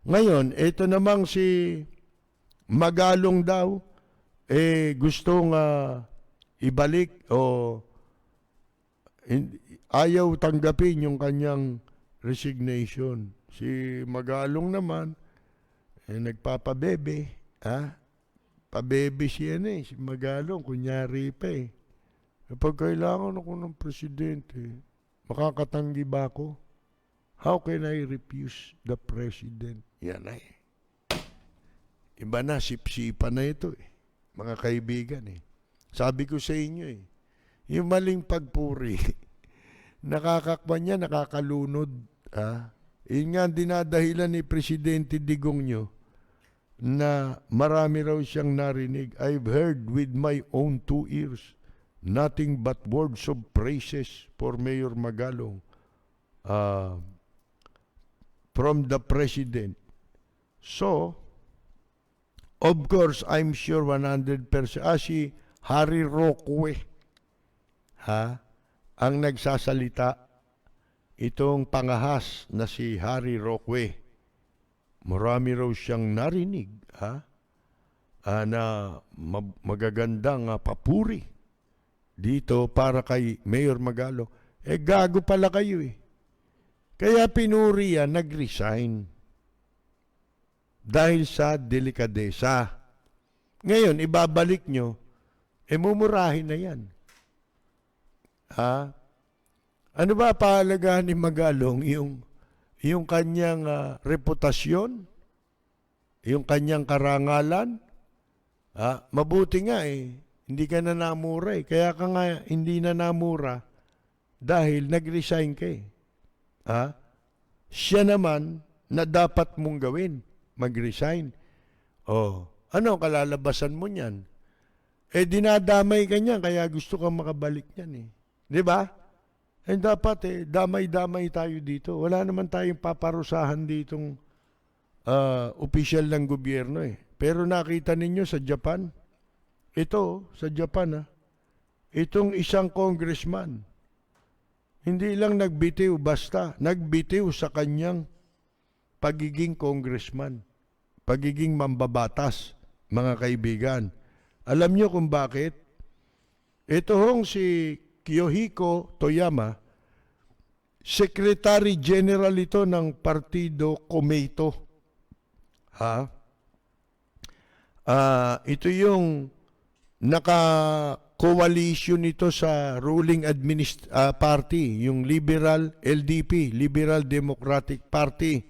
Ngayon, ito namang si Magalong daw, gustong ibalik o ayaw tanggapin yung kanyang resignation. Si Magalong naman, nagpapabebe. Pabebe siya si Magalong, kunyari pa Kapag kailangan ako ng presidente, makakatanggi ba ako? How can I refuse the president? Yan Iba na, sipsipa na ito mga kaibigan Sabi ko sa inyo yung maling pagpuri, nakakakban niya, nakakalunod. Yun nga dinadahilan ni Presidente Digong nyo na marami raw siyang narinig. I've heard with my own 2 ears nothing but words of praises for Mayor Magalong from the President. So, of course, I'm sure 100%. Si Harry Roque, ang nagsasalita, itong pangahas na si Harry Roque. Marami raw siyang narinig, na magagandang papuri dito para kay Mayor Magalong. Gago pala kayo Kaya pinuri yan, nag-resign. Dahil sa delikadesa. Ngayon, ibabalik nyo, mumurahin na yan. Ano ba pahalagahan ni Magalong? Yung kanyang reputasyon? Yung kanyang karangalan? Mabuti nga hindi ka na namura Kaya ka nga hindi na namura dahil nag-resign ka Siya naman na dapat mong gawin, mag-resign. Ano kalalabasan mo niyan? Dinadamay ka niyan, kaya gusto kang makabalik niyan Di ba? Dapat damay-damay tayo dito. Wala naman tayong paparusahan ditong opisyal ng gobyerno Pero nakita ninyo sa Japan, ito sa Japan itong isang congressman, hindi lang nagbitiw basta, nagbitiw sa kanyang pagiging congressman, pagiging mambabatas, mga kaibigan. Alam nyo kung bakit? Ito si Kiyohiko Toyama, Secretary General ito ng Partido Komeito. Ito yung naka-coalition ito sa ruling party, yung Liberal LDP, Liberal Democratic Party.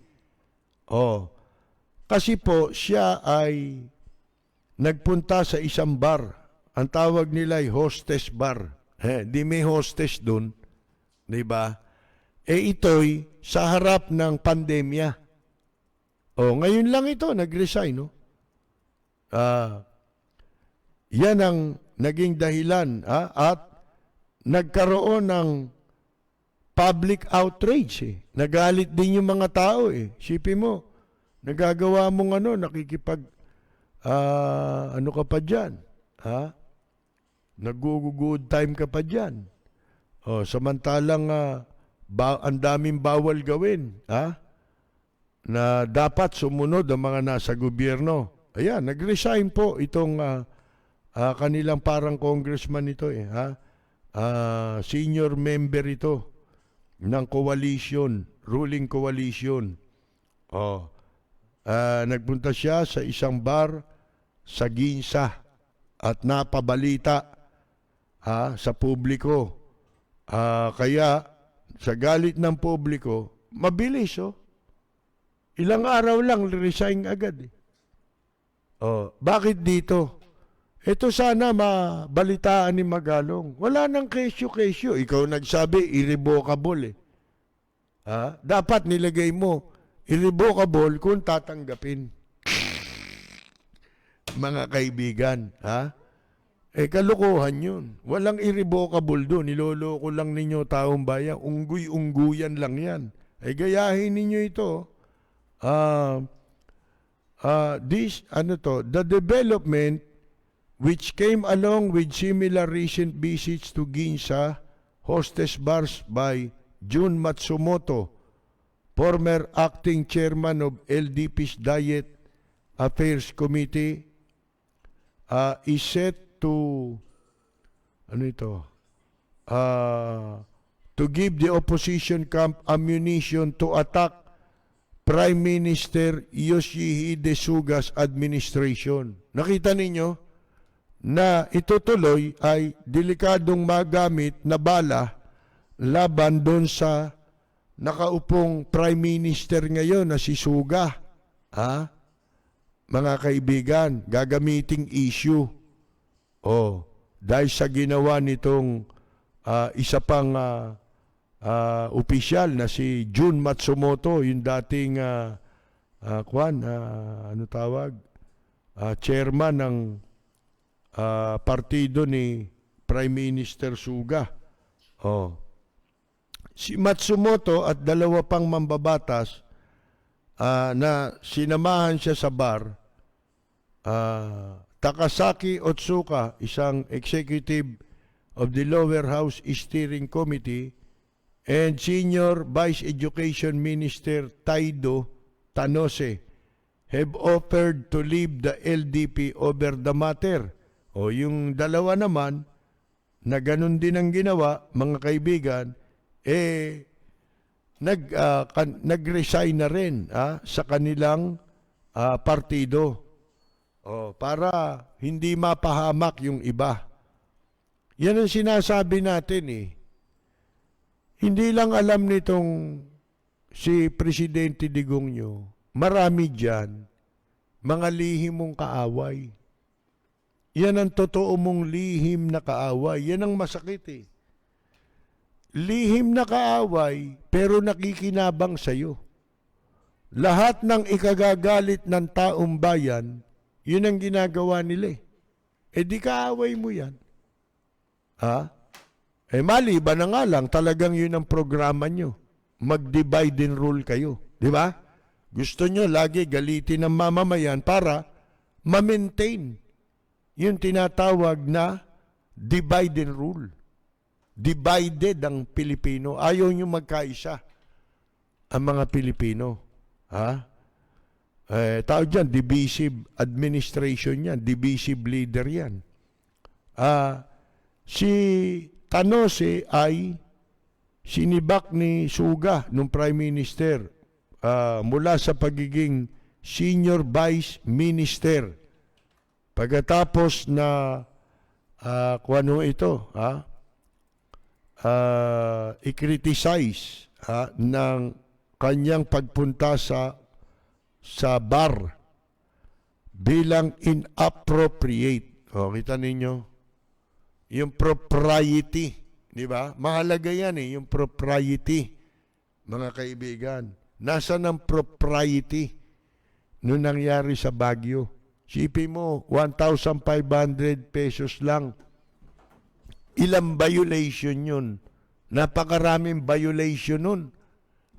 Kasi po siya ay nagpunta sa isang bar. Ang tawag nila ay hostess bar. Di may hostess dun. Di ba? Ito'y sa harap ng pandemya. Ngayon lang ito, nag-resign. Yan ang naging dahilan at nagkaroon ng public outrage. Nagalit din yung mga tao Sipin mo, nagagawa mong nakikipag ano ka pa dyan? Nag-good time ka pa dyan. Samantalang ang daming bawal gawin. Na dapat sumunod ang mga nasa gobyerno. Ayan, nag-resign po itong kanilang parang congressman ito senior member ito ng coalition, ruling coalition. Nagpunta siya sa isang bar sa Ginza at napabalita sa publiko. Kaya sa galit ng publiko, mabilis ilang araw lang resign agad bakit dito? Ito sana mabalitaan ni Magalong. Wala nang kesyo-kesyo. Ikaw nagsabi, irrevocable Dapat nilagay mo, irrevocable kung tatanggapin. Mga kaibigan, kalokohan yun. Walang irrevocable doon. Niloloko lang ninyo taong bayan. Unggoy-ungguyan lang yan. Gayahin ninyo ito. The development which came along with similar recent visits to Ginza hostess bars by Jun Matsumoto former acting chairman of LDP's Diet Affairs Committee, is set to, to give the opposition camp ammunition to attack Prime Minister Yoshihide Suga's administration. Nakita ninyo na ito tuloy ay delikadong magamit na bala laban doon sa nakaupong Prime Minister ngayon na si Suga. Mga kaibigan, gagamiting issue. Dahil sa ginawa nitong isa pang opisyal na si Jun Matsumoto, yung dating chairman ng partido ni Prime Minister Suga. Si Matsumoto at dalawa pang mambabatas na sinamahan siya sa bar, Takasaki Otsuka, isang executive of the Lower House Steering Committee, and Senior Vice Education Minister Taido Tanose have offered to leave the LDP over the matter. Yung dalawa naman, na ganun din ang ginawa, mga kaibigan, nag-resign na rin sa kanilang partido. Para hindi mapahamak yung iba. Yan ang sinasabi natin Hindi lang alam nitong si Presidente Digongyo, marami dyan, mga lihim mong kaaway. Yan ang totoo mong lihim na kaaway. Yan ang masakit Lihim na kaaway, pero nakikinabang sa'yo. Lahat ng ikagagalit ng taong bayan, yun ang ginagawa nila di kaaway mo yan. Maliban na nga lang, talagang yun ang programa nyo. Mag-divide and rule kayo. Di ba? Gusto nyo lagi galitin ng mamamayan para ma-maintain yung tinatawag na divide and rule. Divided ang Pilipino. Ayaw nyo magkaisa ang mga Pilipino. Tawag dyan, divisive administration yan. Divisive leader yan. Si Tanose ay sinibak ni Suga nung Prime Minister mula sa pagiging Senior Vice Minister. Pagkatapos na i-criticize ng kanyang pagpunta sa bar bilang inappropriate. Kita ninyo? Yung propriety, di ba? Mahalaga yan yung propriety, mga kaibigan. Nasaan ang propriety nung nangyari sa Baguio? Sipin mo, 1,500 pesos lang. Ilang violation yun? Napakaraming violation nun.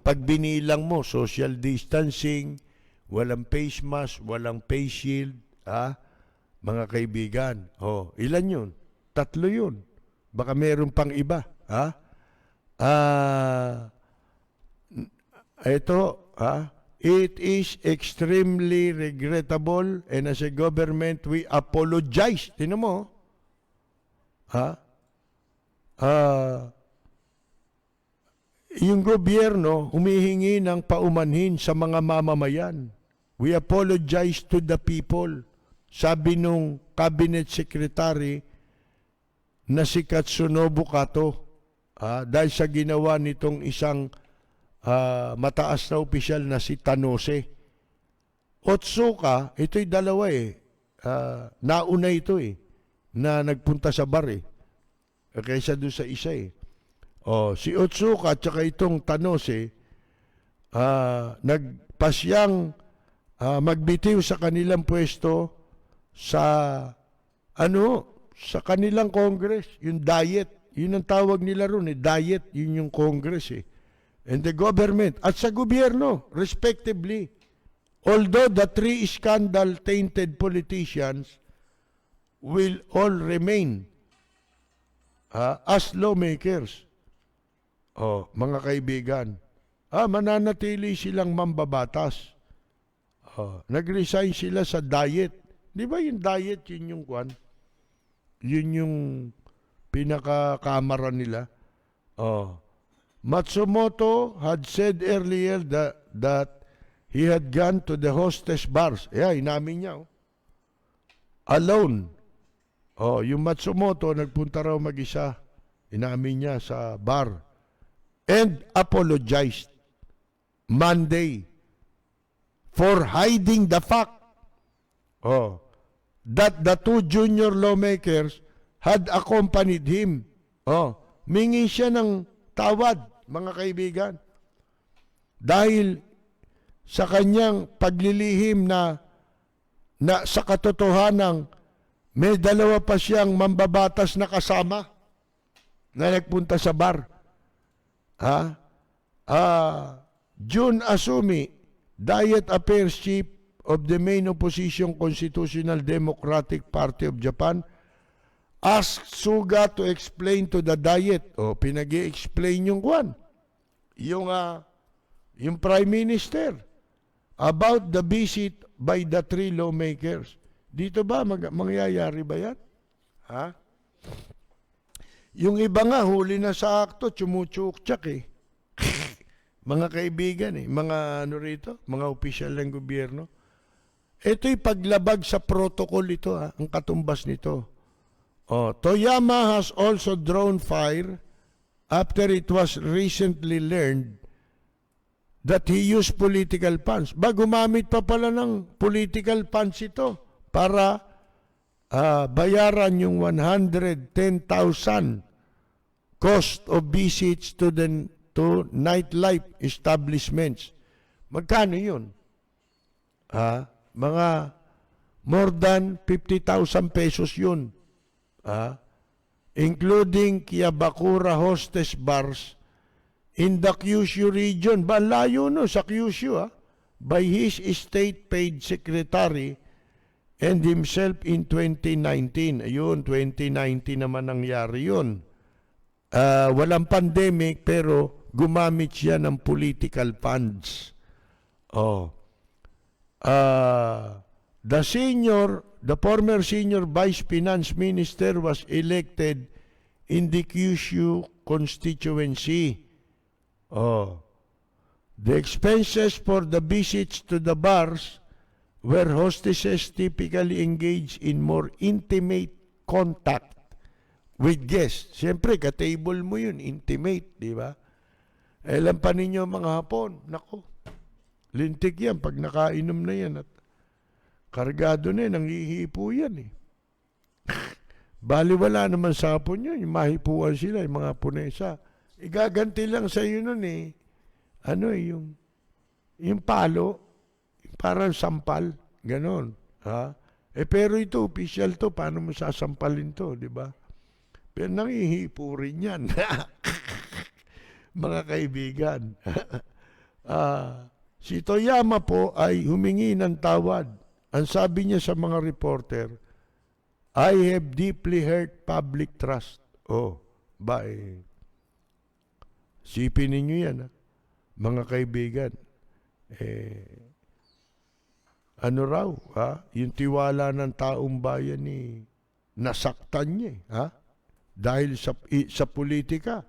Pag binilang mo, social distancing, walang face mask, walang face shield, mga kaibigan. Ilan yun? 3 yun. Baka meron pang iba. It is extremely regrettable and as a government, we apologize. Tingnan mo. Yung gobyerno humihingi ng paumanhin sa mga mamamayan. We apologize to the people. Sabi nung cabinet secretary na si Katsunobu Kato, dahil sa ginawa nitong isang mataas na opisyal na si Tanose. Otsuka, ito'y dalawa nauna ito na nagpunta sa bar kaysa doon sa isa si Otsuka at saka itong Tanose, nagpasyang magbitiw sa kanilang pwesto sa sa kanilang Congress, yung Diet, yun ang tawag nila ron Diet, yun yung Congress and the government, at sa gobyerno, respectively. Although the 3 scandal-tainted politicians will all remain as lawmakers. Mga kaibigan, mananatili silang mambabatas. Nag-resign sila sa diet. Di ba yung diet, yun yung kwan? Yun yung pinaka-kamara nila. Matsumoto had said earlier that he had gone to the hostess bars. Inamin niya. Alone. Yung Matsumoto, nagpunta raw mag-isa. Inamin niya sa bar. And apologized Monday for hiding the fact that the two junior lawmakers had accompanied him. Mingi siya ng tawad, mga kaibigan. Dahil sa kanyang paglilihim na sa katotohanan may dalawa pa siyang mambabatas na kasama na nagpunta sa bar. Jun Asumi, Diet Affairs Chief of the main opposition Constitutional Democratic Party of Japan, asked Suga to explain to the Diet. Pinag-i-explain yung kwan. Yung Prime Minister about the visit by the three lawmakers. Dito ba mangyayari ba yan? Yung iba nga huli na sa akto, tsumutsuk-tsak mga kaibigan mga mga opisyal ng gobyerno. Ito'y paglabag sa protocol ito ang katumbas nito. Toyama has also drawn fire after it was recently learned that he used political funds. Gumamit pa pala ng political funds ito para bayaran yung 110,000 cost of visits to nightlife establishments. Magkano yun? Mga more than 50,000 pesos yun. Including Kiabakura hostess bars in the Kyushu region. Layo no sa Kyushu by his state-paid secretary and himself in 2019. Ayun, 2019 naman nangyari yun. Walang pandemic pero gumamit siya ng political funds. The former senior vice finance minister was elected in the Kyushu constituency. The expenses for the visits to the bars where hostesses typically engage in more intimate contact with guests. Siyempre, ka-table mo yun, intimate, di ba? Alam pa ninyo mga Hapon, nako, lintik yan pag nakainom na yan at kargado na yan, nangihipo yan Bali wala naman sa Hapon yun, yung mahipuan sila, yung mga Haponesa. Igaganti lang sa iyo nun yung palo, parang sampal, ganon. Pero ito, official to, paano mo sasampalin to, di ba? Pero nangihipo rin yan. Mga kaibigan. Si Toyama po ay humingi ng tawad. Ang sabi niya sa mga reporter, I have deeply hurt public trust. Sipin ninyo yan, mga kaibigan. Ano raw, yung tiwala ng taong bayan nasaktan niya, dahil sa politika.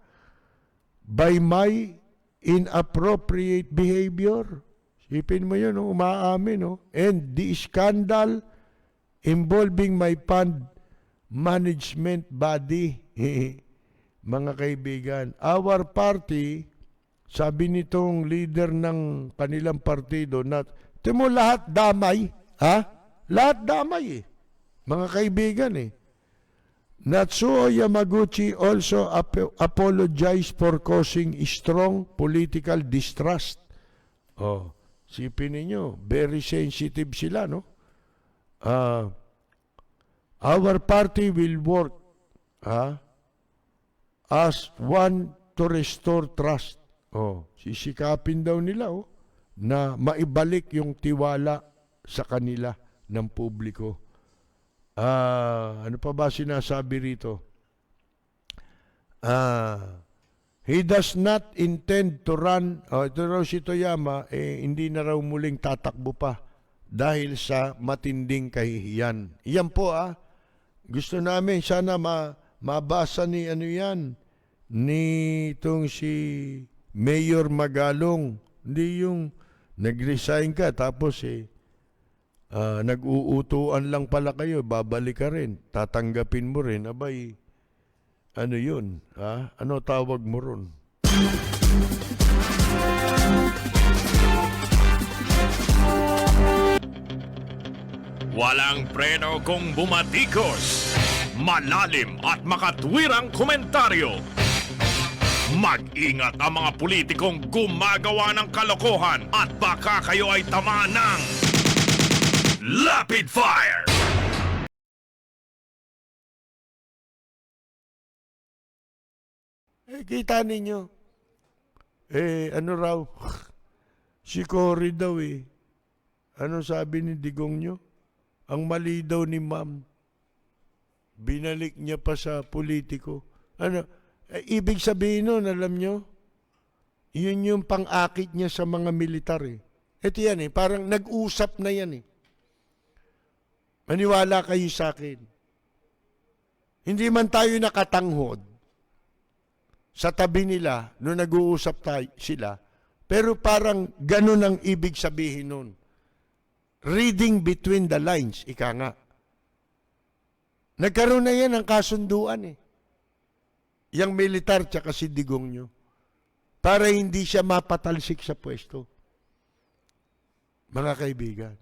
By my inappropriate behavior. Sipin mo yun, umaamin, and the scandal involving my fund management body. Mga kaibigan, our party, sabi nitong leader ng kanilang partido, timo lahat damay, lahat damay mga kaibigan Natsuo Yamaguchi also apologized for causing strong political distrust. Sipin ninyo, very sensitive sila, no? Our party will work as one to restore trust. Sisikapin daw nila na maibalik yung tiwala sa kanila ng publiko. Ano pa ba sinasabi rito? he does not intend to run, ito raw si Toyama, hindi na raw muling tatakbo pa dahil sa matinding kahihiyan. Yan po gusto namin sana mabasa ni ano yan, ni itong si Mayor Magalong. Hindi yung nag-resign ka tapos nag-uutuan lang pala kayo, babalik ka rin, tatanggapin mo rin, abay, ano yun? Ano tawag mo ron? Walang preno kung bumatikos, malalim at makatwirang komentaryo. Mag-ingat ang mga politikong gumagawa ng kalokohan at baka kayo ay tamaan ng Rapid Fire! Kita ninyo. Ano raw? Si Cory daw Ano sabi ni Digong nyo? Ang mali daw ni ma'am. Binalik niya pa sa politiko. Ano? Ibig sabihin nun, alam nyo? Yun yung pang-akit niya sa mga militar Ito yan parang nag-usap na yan Maniwala kayo sa akin. Hindi man tayo nakatanghod sa tabi nila nung nag-uusap sila, pero parang ganun ang ibig sabihin nun. Reading between the lines, ika nga. Nagkaroon na yan ng kasunduan Yang militar tsaka si Digong nyo. Para hindi siya mapatalsik sa pwesto. Mga kaibigan.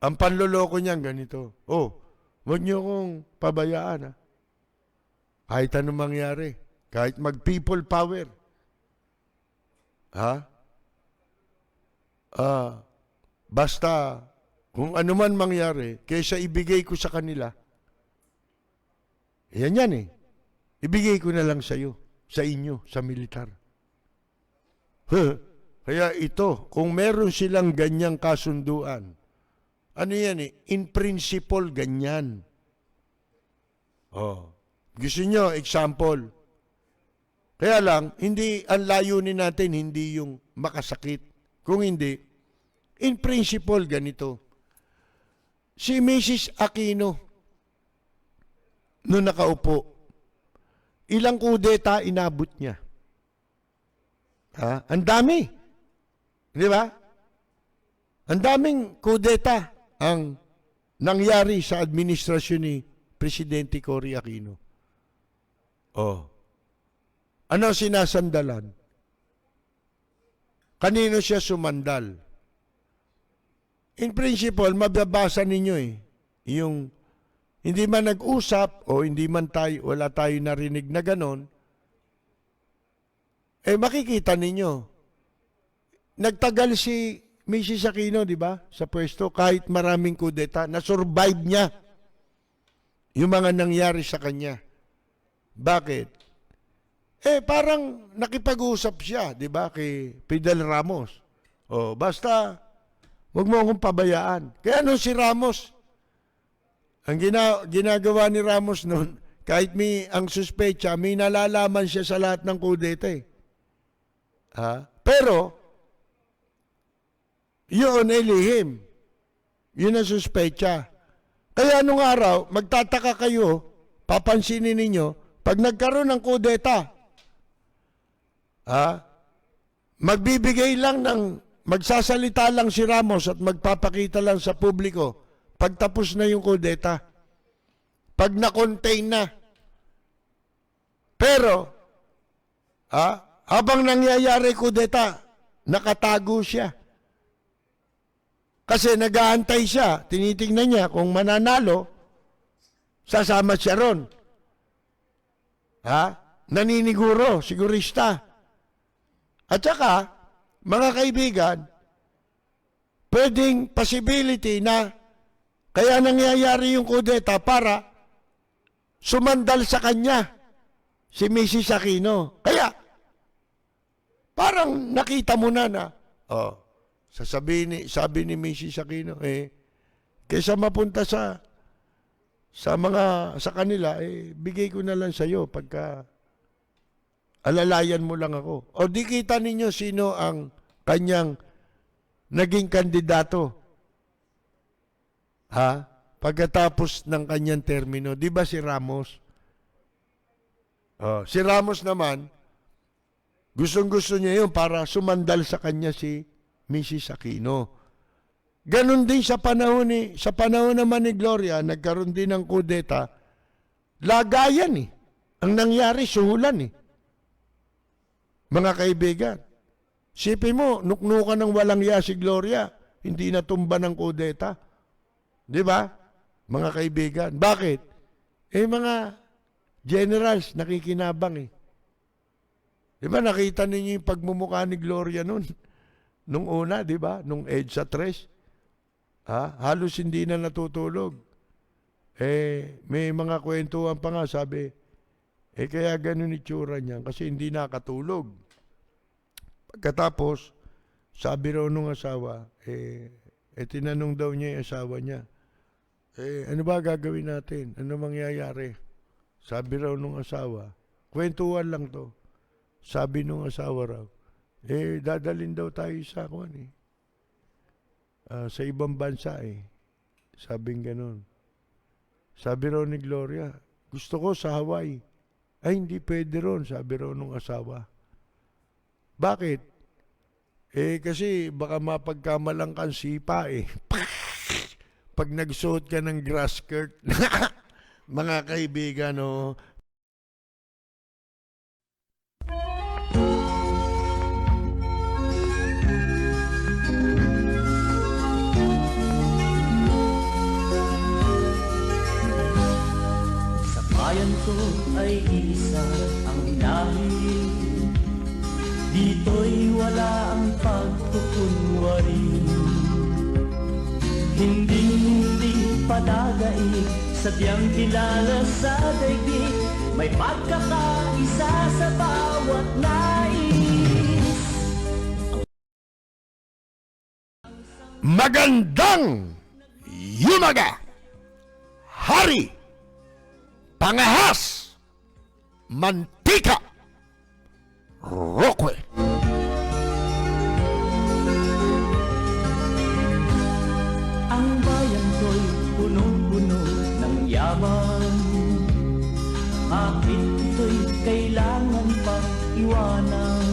Ang panloloko niyan ganito. Huwag niyo kong pabayaan Kahit anong mangyari. Kahit mag-people power. Basta, kung ano man mangyari, kaysa ibigay ko sa kanila, yan ibigay ko na lang sa inyo, sa militar. Kaya ito, kung meron silang ganyang kasunduan, ano yan in principle, ganyan. Gusto nyo, example. Kaya lang, hindi, ang layunin natin, hindi yung makasakit. Kung hindi, in principle, ganito. Si Mrs. Aquino, noong nakaupo, ilang kudeta inabot niya? Ang dami. Di ba? Ang daming kudeta ang nangyari sa administrasyon ni Presidente Cory Aquino. Ano sinasandalan? Kanino siya sumandal? In principle, mababasa ninyo yung hindi man nag-usap o hindi man wala tayo narinig na ganon, makikita ninyo. Nagtagal si Mrs. Aquino, di ba, sa pwesto, kahit maraming kudeta, na-survive niya yung mga nangyari sa kanya. Bakit? Parang nakipag-usap siya, di ba, kay Fidel Ramos. Basta, huwag mo akong pabayaan. Kaya si Ramos, ang ginagawa ni Ramos noon, kahit ang suspecha, may nalalaman siya sa lahat ng kudeta Pero, yun lihim. Yun ang suspecha. Kaya nung araw, magtataka kayo, papansinin ninyo, pag nagkaroon ng kudeta, magbibigay lang magsasalita lang si Ramos at magpapakita lang sa publiko pagtapos na yung kudeta. Pag na-contain na. Pero, habang nangyayari kudeta, nakatago siya. Kasi nag-aantay siya, tinitingnan niya kung mananalo, sasama siya ron. Naniniguro, sigurista. At saka, mga kaibigan, pwedeng possibility na kaya nangyayari yung kudeta para sumandal sa kanya si Mrs. Aquino. Kaya, parang nakita mo na sabi ni Mrs. Aquino, kaysa mapunta sa kanila, bigay ko na lang sa iyo pagka Alalayan mo lang ako. O di kita ninyo sino ang kanyang naging kandidato. Ha? Pagkatapos ng kanyang termino, di ba si Ramos? Si Ramos naman, gustong-gusto niya yun para sumandal sa kanya si Mrs. Aquino. Ganon din sa panahon naman ni Gloria, nagkaroon din ng kudeta, lagayan eh. Ang nangyari, suhulan eh. Mga kaibigan, sipin mo, nuknukan ng walang ya si Gloria, hindi natumba ng kudeta. Di ba? Mga kaibigan. Bakit? Mga generals nakikinabang eh. Di ba nakita ninyo yung pagmumukha ni Gloria nun? Nung una, di ba? Nung EDSA 3. Halos hindi na natutulog. May mga kwentuhan pa nga, sabi, kaya ganun itsura niya kasi hindi nakatulog. Pagkatapos, sabi raw nung asawa, tinanong daw niya yung asawa niya, ano ba gagawin natin? Ano mangyayari? Sabi raw nung asawa, kwentuhan lang to. Sabi nung asawa raw, dadalhin daw tayo sa sa ibang bansa Sabing ganun. Sabi raw ni Gloria, gusto ko sa Hawaii. Ay, hindi pwede ron, sabi raw nung asawa. Bakit? Kasi baka mapagkamalang kang sipa Pag nagsuot ka ng grass skirt, mga kaibigan, Sa bayan ko ay isa ang dahil, dito'y wala ang pagkukunwari. Hindi padagaig, sadyang kilala sa daigdig, may pagkakaisa sa bawat nais. magandang yumaga, hari, pangahas, mantika, Rockwell. Ang bayan ko'y punong-puno ng yaman, bakit ito'y kailangan pang iwanan?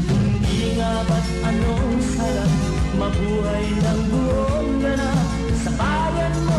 Hindi nga ba't anong sarap mabuhay ng buong ganap sa bayan mo?